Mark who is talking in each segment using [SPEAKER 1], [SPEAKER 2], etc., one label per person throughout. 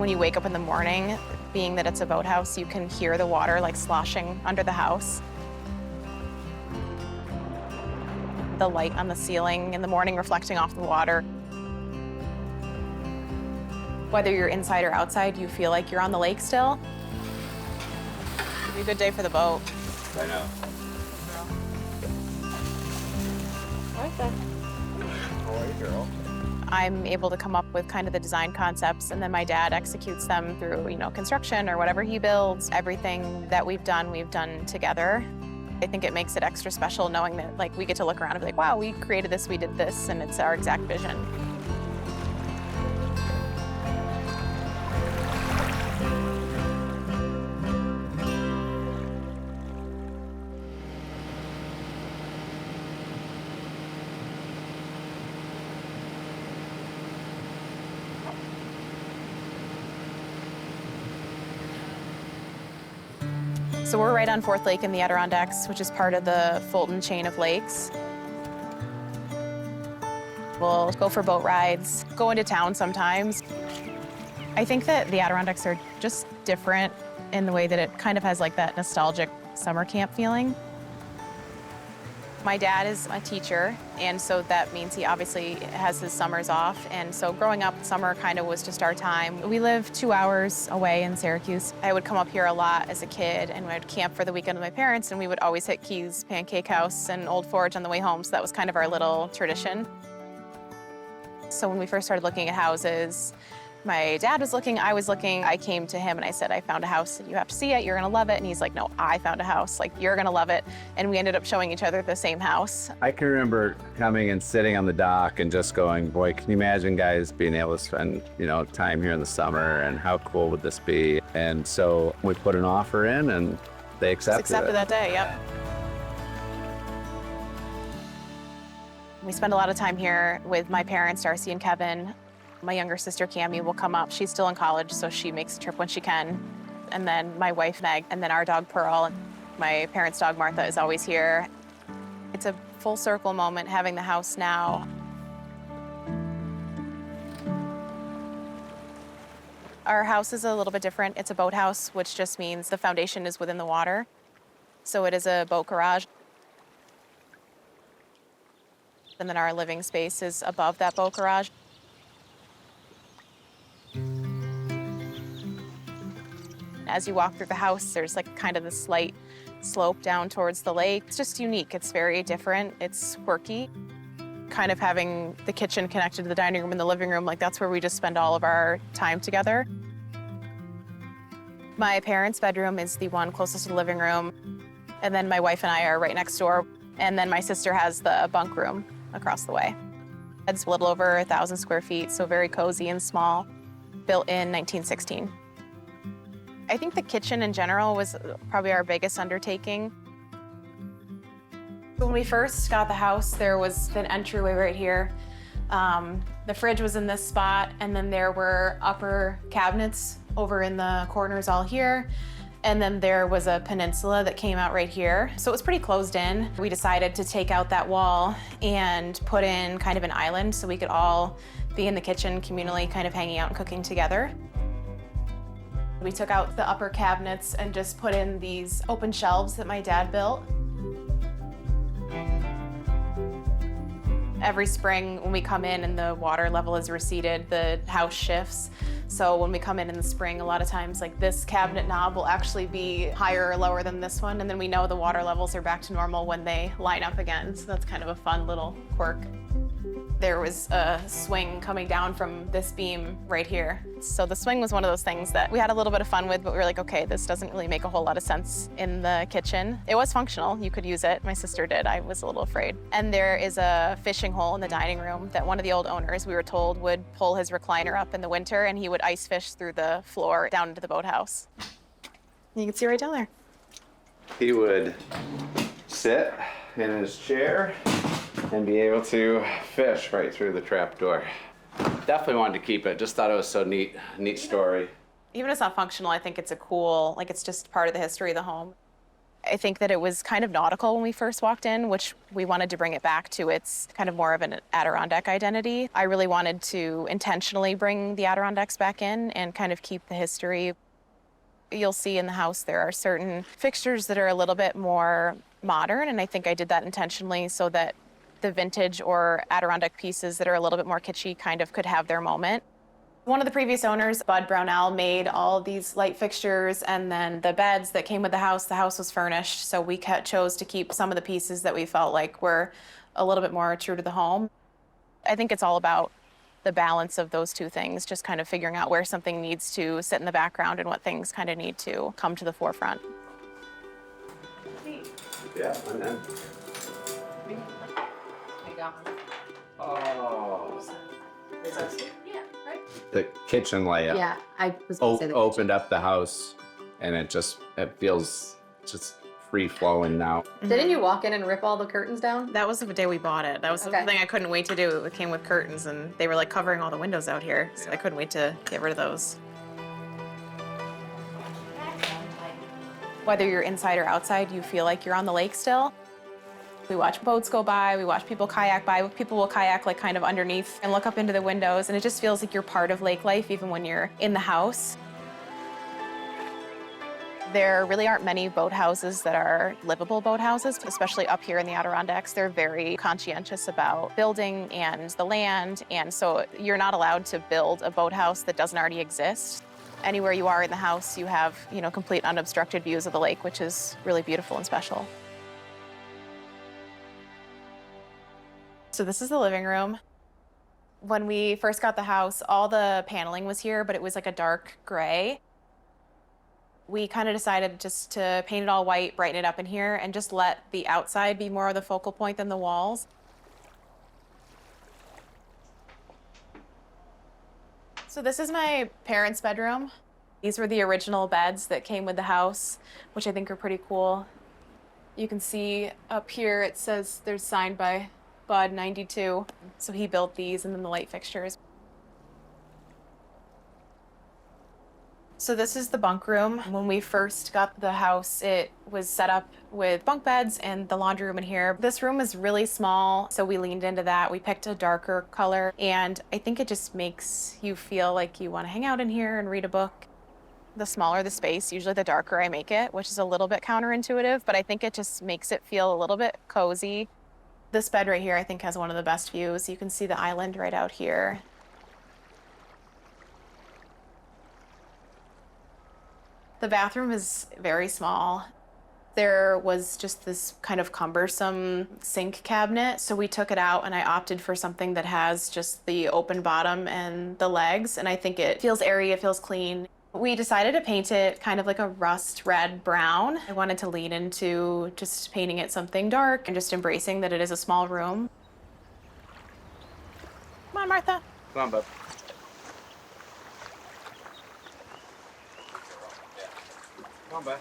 [SPEAKER 1] When you wake up in the morning, being that it's a boathouse, you can hear the water like sloshing under the house. The light on the ceiling in the morning reflecting off the water. Whether you're inside or outside, you feel like you're on the lake still. It'd be a good day for the boat.
[SPEAKER 2] I know.
[SPEAKER 1] Right there.
[SPEAKER 2] How are you, girl?
[SPEAKER 1] I'm able to come up with kind of the design concepts, and then my dad executes them through, construction or whatever he builds. Everything that we've done together. I think it makes it extra special knowing that, like, we get to look around and be like, wow, we created this, we did this, and it's our exact vision. So we're right on 4th Lake in the Adirondacks, which is part of the Fulton chain of lakes. We'll go for boat rides, go into town sometimes. I think that the Adirondacks are just different in the way that it kind of has like that nostalgic summer camp feeling. My dad is a teacher, and so that means he obviously has his summers off. And so growing up, summer kind of was just our time. We live 2 hours away in Syracuse. I would come up here a lot as a kid, and I'd camp for the weekend with my parents, and we would always hit Key's Pancake House and Old Forge on the way home, so that was kind of our little tradition. So when we first started looking at houses, my dad was looking, I was looking. I came to him and I said, I found a house, you have to see it, you're gonna love it. And he's like, no, I found a house, like, you're gonna love it. And we ended up showing each other the same house.
[SPEAKER 2] I can remember coming and sitting on the dock and just going, boy, can you imagine guys being able to spend, time here in the summer, and how cool would this be? And so we put an offer in and they accepted it.
[SPEAKER 1] That day, yep. We spend a lot of time here with my parents, Darcy and Kevin. My younger sister, Cammie, will come up. She's still in college, so she makes a trip when she can. And then my wife, Meg, and then our dog, Pearl. My parents' dog, Martha, is always here. It's a full circle moment having the house now. Our house is a little bit different. It's a boathouse, which just means the foundation is within the water. So it is a boat garage. And then our living space is above that boat garage. As you walk through the house, there's like kind of this slight slope down towards the lake. It's just unique. It's very different. It's quirky. Kind of having the kitchen connected to the dining room and the living room, like that's where we just spend all of our time together. My parents' bedroom is the one closest to the living room. And then my wife and I are right next door. And then my sister has the bunk room across the way. It's a little over 1,000 square feet, so very cozy and small, built in 1916. I think the kitchen in general was probably our biggest undertaking. When we first got the house, there was an entryway right here. The fridge was in this spot, and then there were upper cabinets over in the corners all here. And then there was a peninsula that came out right here. So it was pretty closed in. We decided to take out that wall and put in kind of an island so we could all be in the kitchen communally, kind of hanging out and cooking together. We took out the upper cabinets and just put in these open shelves that my dad built. Every spring when we come in and the water level is receded, the house shifts. So when we come in the spring, a lot of times like this cabinet knob will actually be higher or lower than this one, and then we know the water levels are back to normal when they line up again. So that's kind of a fun little quirk. There was a swing coming down from this beam right here. So the swing was one of those things that we had a little bit of fun with, but we were like, okay, this doesn't really make a whole lot of sense in the kitchen. It was functional, you could use it. My sister did, I was a little afraid. And there is a fishing hole in the dining room that one of the old owners, we were told, would pull his recliner up in the winter and he would ice fish through the floor down into the boathouse. You can see right down there.
[SPEAKER 2] He would sit in his chair and be able to fish right through the trap door. Definitely wanted to keep it, just thought it was so neat story.
[SPEAKER 1] Even if it's not functional, I think it's a cool, like it's just part of the history of the home. I think that it was kind of nautical when we first walked in, which we wanted to bring it back to its kind of more of an Adirondack identity. I really wanted to intentionally bring the Adirondacks back in and kind of keep the history. You'll see in the house there are certain fixtures that are a little bit more modern, and I think I did that intentionally so that the vintage or Adirondack pieces that are a little bit more kitschy kind of could have their moment. One of the previous owners, Bud Brownell, made all of these light fixtures, and then the beds that came with the house was furnished, so we chose to keep some of the pieces that we felt like were a little bit more true to the home. I think it's all about the balance of those two things, just kind of figuring out where something needs to sit in the background and what things kind of need to come to the forefront.
[SPEAKER 2] Yeah, and then. Oh.
[SPEAKER 1] Yeah, right?
[SPEAKER 2] The kitchen layout.
[SPEAKER 3] Yeah, I was gonna say the
[SPEAKER 2] opened up the house, and it feels just free flowing now.
[SPEAKER 3] kitchen. Didn't you walk in and rip all the curtains down?
[SPEAKER 1] That was the day we bought it. That was the thing I couldn't wait to do. It came with curtains, and they were like covering all the windows out here, so I couldn't wait to get rid of those. Whether you're inside or outside, you feel like you're on the lake still. We watch boats go by, we watch people kayak by. People will kayak like kind of underneath and look up into the windows, and it just feels like you're part of lake life even when you're in the house. There really aren't many boathouses that are livable boathouses, especially up here in the Adirondacks. They're very conscientious about building and the land, and so you're not allowed to build a boathouse that doesn't already exist. Anywhere you are in the house, you have, complete unobstructed views of the lake, which is really beautiful and special. So this is the living room. When we first got the house, all the paneling was here, but it was like a dark gray. We kind of decided just to paint it all white, brighten it up in here, and just let the outside be more of the focal point than the walls. So this is my parents' bedroom. These were the original beds that came with the house, which I think are pretty cool. You can see up here it says there's signed by Bud 92. So he built these, and then the light fixtures. So this is the bunk room. When we first got the house, it was set up with bunk beds and the laundry room in here. This room is really small, so we leaned into that. We picked a darker color, and I think it just makes you feel like you want to hang out in here and read a book. The smaller the space, usually the darker I make it, which is a little bit counterintuitive, but I think it just makes it feel a little bit cozy. This bed right here, I think, has one of the best views. You can see the island right out here. The bathroom is very small. There was just this kind of cumbersome sink cabinet, so we took it out, and I opted for something that has just the open bottom and the legs, and I think it feels airy, it feels clean. We decided to paint it kind of like a rust red brown. I wanted to lean into just painting it something dark and just embracing that it is a small room. Come on, Martha.
[SPEAKER 2] Come on, bud. Come on, bud.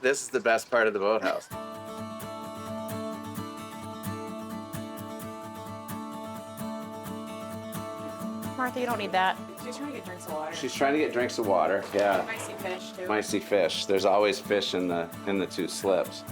[SPEAKER 2] This is the best part of the boathouse.
[SPEAKER 1] Martha, you don't need that. She's trying to get drinks of water.
[SPEAKER 2] She's trying to get drinks of water. Yeah.
[SPEAKER 1] You might see fish, too.
[SPEAKER 2] Might see fish. There's always fish in the two slips.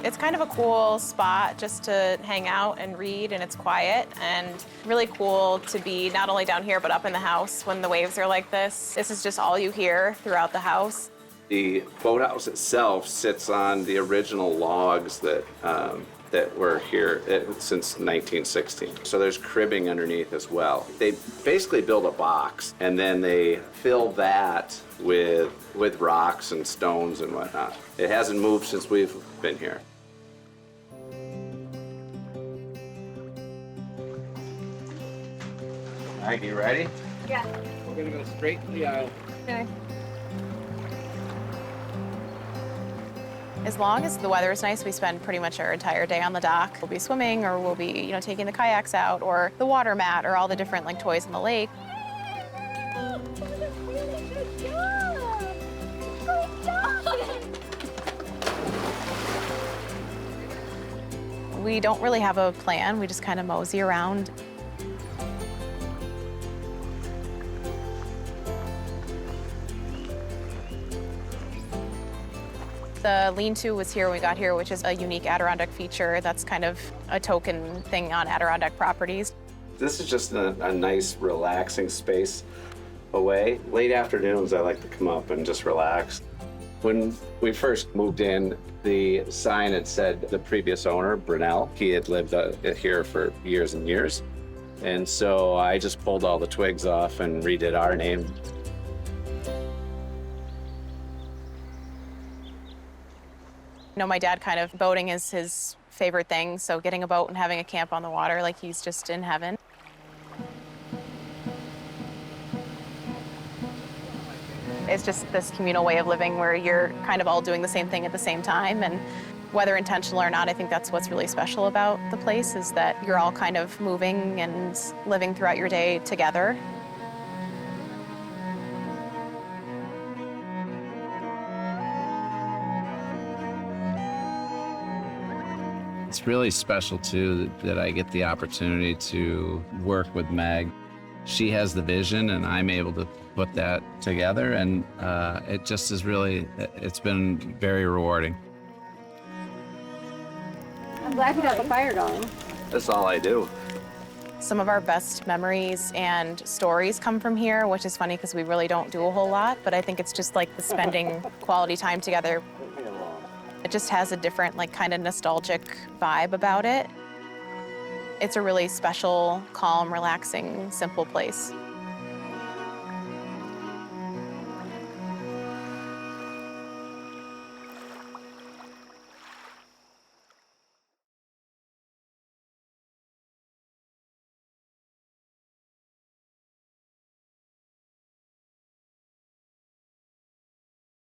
[SPEAKER 1] It's kind of a cool spot just to hang out and read, and it's quiet, and really cool to be not only down here but up in the house when the waves are like this. This is just all you hear throughout the house.
[SPEAKER 2] The boathouse itself sits on the original logs that were here since 1916. So there's cribbing underneath as well. They basically build a box, and then they fill that with rocks and stones and whatnot. It hasn't moved since we've been here. All right, you ready?
[SPEAKER 3] Yeah.
[SPEAKER 2] We're gonna go straight to the aisle.
[SPEAKER 3] Okay.
[SPEAKER 1] As long as the weather is nice, we spend pretty much our entire day on the dock. We'll be swimming, or we'll be, taking the kayaks out, or the water mat, or all the different toys in the lake. We don't really have a plan. We just kind of mosey around. The lean-to was here when we got here, which is a unique Adirondack feature. That's kind of a token thing on Adirondack properties.
[SPEAKER 2] This is just a nice, relaxing space away. Late afternoons, I like to come up and just relax. When we first moved in, the sign had said the previous owner, Brunel, he had lived here for years and years. And so I just pulled all the twigs off and redid our name.
[SPEAKER 1] You know, my dad kind of, boating is his favorite thing, so getting a boat and having a camp on the water, like he's just in heaven. It's just this communal way of living where you're kind of all doing the same thing at the same time, and whether intentional or not, I think that's what's really special about the place, is that you're all kind of moving and living throughout your day together.
[SPEAKER 2] It's really special too that I get the opportunity to work with Meg. She has the vision and I'm able to put that together, and it just is really, it's been very rewarding.
[SPEAKER 4] I'm glad you got the fire going.
[SPEAKER 2] That's all I do.
[SPEAKER 1] Some of our best memories and stories come from here, which is funny because we really don't do a whole lot, but I think it's just like the spending quality time together. It just has a different, like, kind of nostalgic vibe about it. It's a really special, calm, relaxing, simple place.